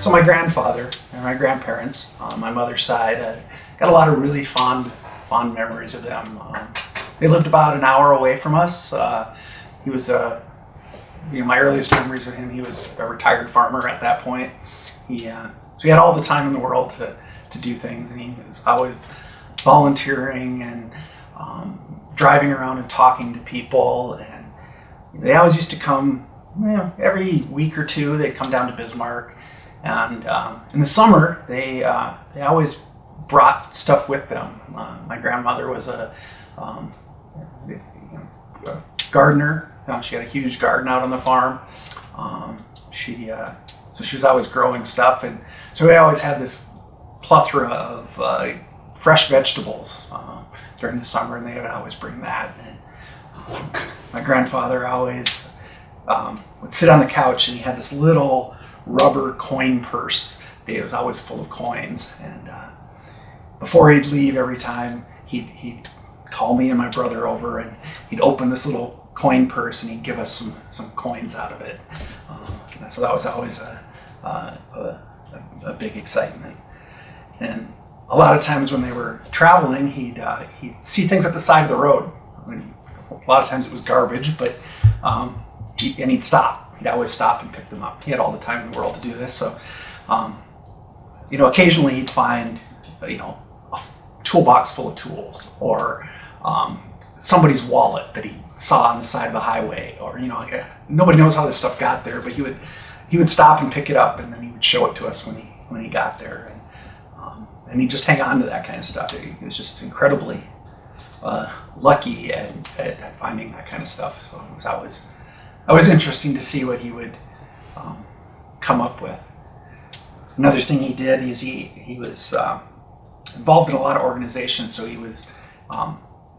So my grandfather and my grandparents on my mother's side, got a lot of really fond memories of them. They lived about an hour away from us. He was my earliest memories of him, he was a retired farmer at that point. So he had all the time in the world to do things, and he was always volunteering and driving around and talking to people. And they always used to come, every week or two. They'd come down to Bismarck, and in the summer they always brought stuff with them. My grandmother was a gardener. She had a huge garden out on the farm. So she was always growing stuff, and so we always had this plethora of fresh vegetables during the summer, and they would always bring that. And my grandfather always would sit on the couch, and he had this little rubber coin purse. It was always full of coins, and before he'd leave, every time he'd call me and my brother over, and he'd open this little coin purse, and he'd give us some coins out of it. So that was always a big excitement. And a lot of times when they were traveling, he'd see things at the side of the road. A lot of times it was garbage, but he'd stop. He'd always stop and pick them up. He had all the time in the world to do this. So, occasionally he'd find, a toolbox full of tools, or somebody's wallet that he saw on the side of the highway, or nobody knows how this stuff got there, but he would stop and pick it up, and then he would show it to us when he got there, and he'd just hang on to that kind of stuff. He was just incredibly lucky at finding that kind of stuff. So it was always interesting to see what he would come up with. Another thing he did is he was involved in a lot of organizations, so he was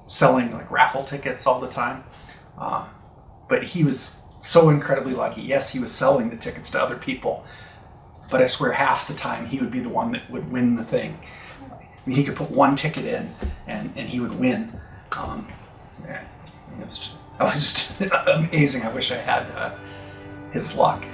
selling like raffle tickets all the time. But he was so incredibly lucky. Yes, he was selling the tickets to other people, but I swear half the time he would be the one that would win the thing. I mean, he could put one ticket in and he would win. It was just amazing. I wish I had his luck.